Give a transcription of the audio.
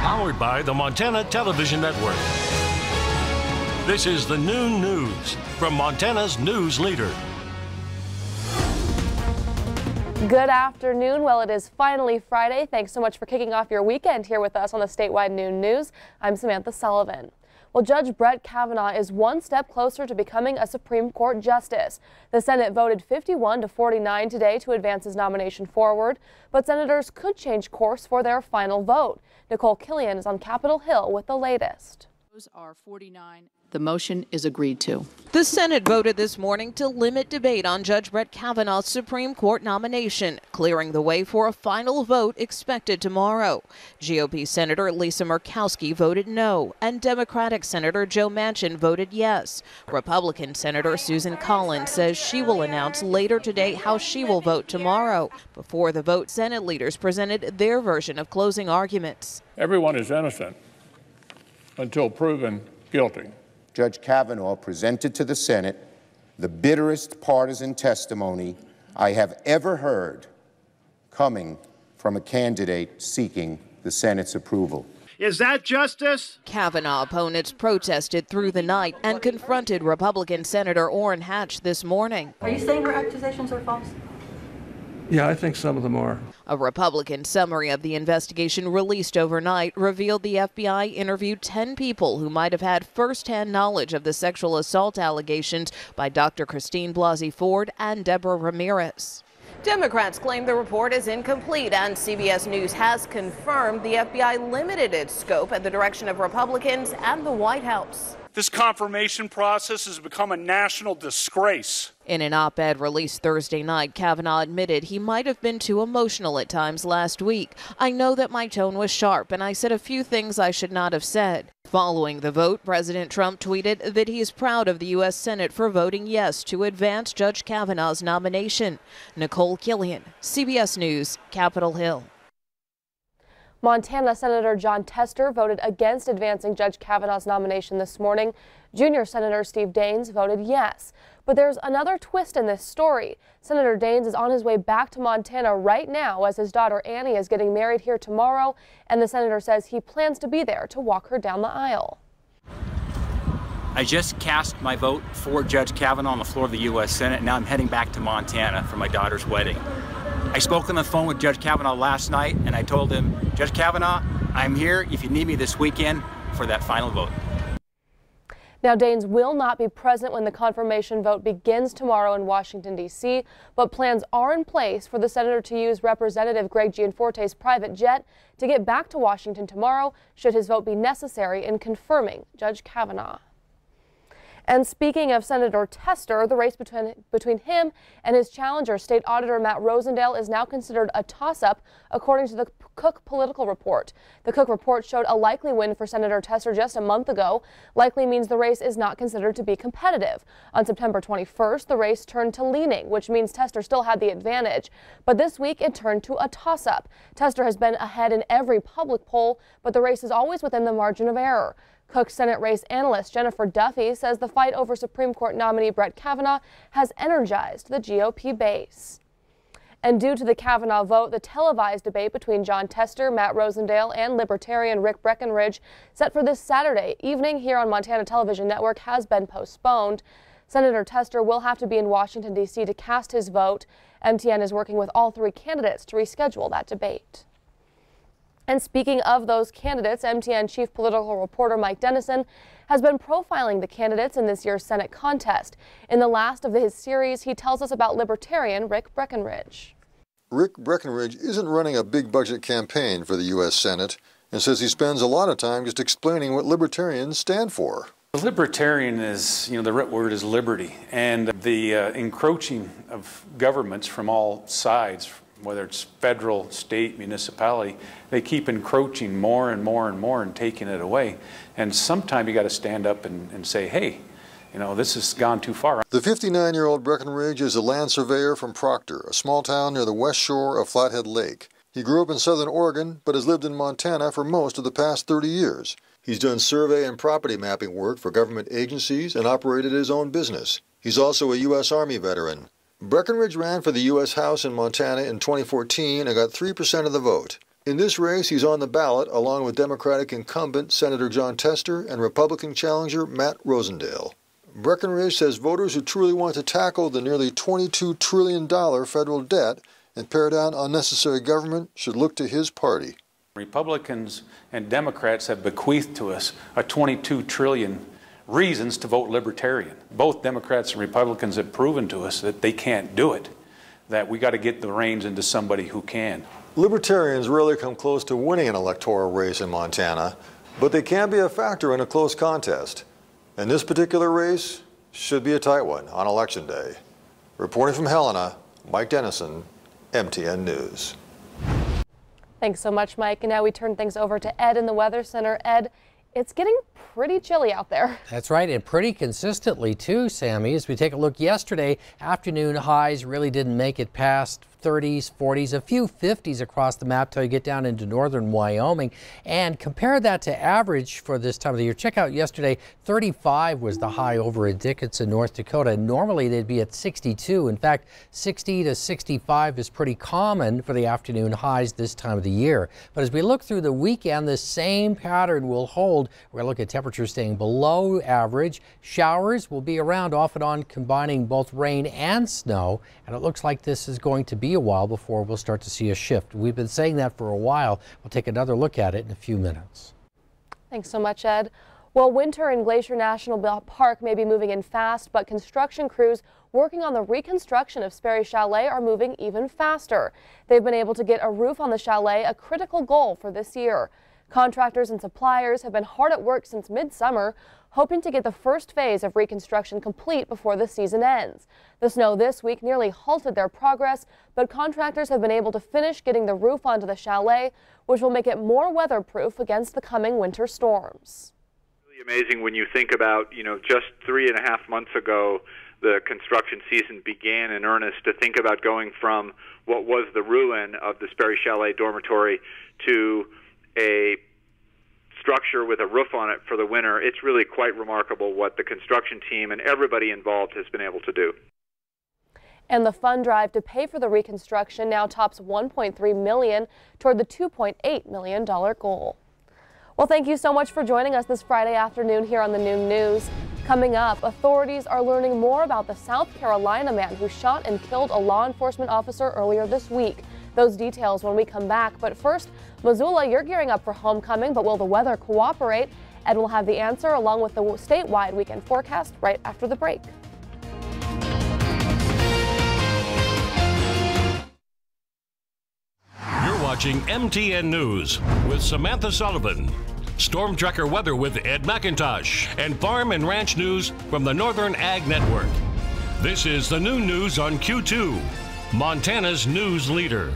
Powered by the Montana Television Network. This is the Noon News from Montana's news leader. Good afternoon. Well, it is finally Friday. Thanks so much for kicking off your weekend here with us on the Statewide Noon News. I'm Samantha Sullivan. Well, Judge Brett Kavanaugh is one step closer to becoming a Supreme Court justice. The Senate voted 51-49 today to advance his nomination forward, but senators could change course for their final vote. Nicole Killian is on Capitol Hill with the latest. Those are 49. The motion is agreed to. The Senate voted this morning to limit debate on Judge Brett Kavanaugh's Supreme Court nomination, clearing the way for a final vote expected tomorrow. GOP Senator Lisa Murkowski voted no, and Democratic Senator Joe Manchin voted yes. Republican Senator Susan Collins says she will announce later today how she will vote tomorrow. Before the vote, Senate leaders presented their version of closing arguments. Everyone is innocent until proven guilty. Judge Kavanaugh presented to the Senate the bitterest partisan testimony I have ever heard coming from a candidate seeking the Senate's approval. Is that justice? Kavanaugh opponents protested through the night and confronted Republican Senator Orrin Hatch this morning. Are you saying her accusations are false? Yeah, I think some of them are. A Republican summary of the investigation released overnight revealed the FBI interviewed 10 people who might have had firsthand knowledge of the sexual assault allegations by Dr. Christine Blasey Ford and Deborah Ramirez. Democrats claim the report is incomplete, and CBS News has confirmed the FBI limited its scope at the direction of Republicans and the White House. This confirmation process has become a national disgrace. In an op-ed released Thursday night, Kavanaugh admitted he might have been too emotional at times last week. I know that my tone was sharp and I said a few things I should not have said. Following the vote, President Trump tweeted that he is proud of the U.S. Senate for voting yes to advance Judge Kavanaugh's nomination. Nicole Killian, CBS News, Capitol Hill. Montana Senator Jon Tester voted against advancing Judge Kavanaugh's nomination this morning. Junior Senator Steve Daines voted yes. But there's another twist in this story. Senator Daines is on his way back to Montana right now as his daughter Annie is getting married here tomorrow, and the senator says he plans to be there to walk her down the aisle. I just cast my vote for Judge Kavanaugh on the floor of the U.S. Senate, and now I'm heading back to Montana for my daughter's wedding. I spoke on the phone with Judge Kavanaugh last night, and I told him, Judge Kavanaugh, I'm here if you need me this weekend for that final vote. Now, Daines will not be present when the confirmation vote begins tomorrow in Washington, D.C., but plans are in place for the senator to use Representative Greg Gianforte's private jet to get back to Washington tomorrow, should his vote be necessary in confirming Judge Kavanaugh. And speaking of Senator Tester, the race between him and his challenger, State Auditor Matt Rosendale, is now considered a toss-up, according to the Cook Political Report. The Cook Report showed a likely win for Senator Tester just a month ago. Likely means the race is not considered to be competitive. On September 21st, the race turned to leaning, which means Tester still had the advantage. But this week, it turned to a toss-up. Tester has been ahead in every public poll, but the race is always within the margin of error. Cook Senate race analyst Jennifer Duffy says the fight over Supreme Court nominee Brett Kavanaugh has energized the GOP base. And due to the Kavanaugh vote, the televised debate between Jon Tester, Matt Rosendale, and Libertarian Rick Breckenridge, set for this Saturday evening here on Montana Television Network, has been postponed. Senator Tester will have to be in Washington, D.C. to cast his vote. MTN is working with all three candidates to reschedule that debate. And speaking of those candidates, MTN chief political reporter Mike Dennison has been profiling the candidates in this year's Senate contest. In the last of his series, he tells us about Libertarian Rick Breckenridge. Rick Breckenridge isn't running a big budget campaign for the U.S. Senate and says he spends a lot of time just explaining what Libertarians stand for. The Libertarian is, the root word is liberty, and the encroaching of governments from all sides, whether it's federal, state, municipality, they keep encroaching more and more and more and taking it away. And sometime you got to stand up and say, hey, this has gone too far. The 59-year-old Breckenridge is a land surveyor from Proctor, a small town near the west shore of Flathead Lake. He grew up in southern Oregon, but has lived in Montana for most of the past 30 years. He's done survey and property mapping work for government agencies and operated his own business. He's also a U.S. Army veteran. Breckenridge ran for the U.S. House in Montana in 2014 and got 3% of the vote. In this race, he's on the ballot along with Democratic incumbent Senator John Tester and Republican challenger Matt Rosendale. Breckenridge says voters who truly want to tackle the nearly $22 trillion federal debt and pare down unnecessary government should look to his party. Republicans and Democrats have bequeathed to us a $22 trillion reasons to vote Libertarian. Both Democrats and Republicans have proven to us that they can't do it, that we got to get the reins into somebody who can. Libertarians rarely come close to winning an electoral race in Montana, but they can be a factor in a close contest. And this particular race should be a tight one on Election Day. Reporting from Helena, Mike Dennison, MTN News. Thanks so much, Mike. And now we turn things over to Ed in the Weather Center. Ed, it's getting pretty chilly out there. That's right, and pretty consistently too, Sammy. As we take a look yesterday, afternoon highs really didn't make it past 30s, 40s, a few 50s across the map till you get down into northern Wyoming. And compare that to average for this time of the year. Check out yesterday, 35 was the high over at Dickinson, North Dakota. Normally they'd be at 62. In fact, 60 to 65 is pretty common for the afternoon highs this time of the year. But as we look through the weekend, the same pattern will hold. We're going to look at temperatures staying below average. Showers will be around off and on, combining both rain and snow. And it looks like this is going to be a while before we'll start to see a shift. We've been saying that for a while. We'll take another look at it in a few minutes. Thanks so much, Ed. Well, winter in Glacier National Park may be moving in fast, but construction crews working on the reconstruction of Sperry Chalet are moving even faster. They've been able to get a roof on the chalet, a critical goal for this year. Contractors and suppliers have been hard at work since midsummer, hoping to get the first phase of reconstruction complete before the season ends. The snow this week nearly halted their progress, but contractors have been able to finish getting the roof onto the chalet, which will make it more weatherproof against the coming winter storms. Really amazing when you think about, just 3.5 months ago, the construction season began in earnest, to think about going from what was the ruin of the Sperry Chalet dormitory to a structure with a roof on it for the winter. It's really quite remarkable what the construction team and everybody involved has been able to do. And the fund drive to pay for the reconstruction now tops $1.3 million toward the $2.8 million goal. Well, thank you so much for joining us this Friday afternoon here on the Noon News. Coming up, authorities are learning more about the South Carolina man who shot and killed a law enforcement officer earlier this week. Those details when we come back. But first, Missoula, you're gearing up for homecoming, but will the weather cooperate? Ed will have the answer along with the statewide weekend forecast right after the break. You're watching MTN News with Samantha Sullivan. Storm Tracker weather with Ed McIntosh, and farm and ranch news from the Northern Ag Network. This is the Noon News on Q2, Montana's news leader.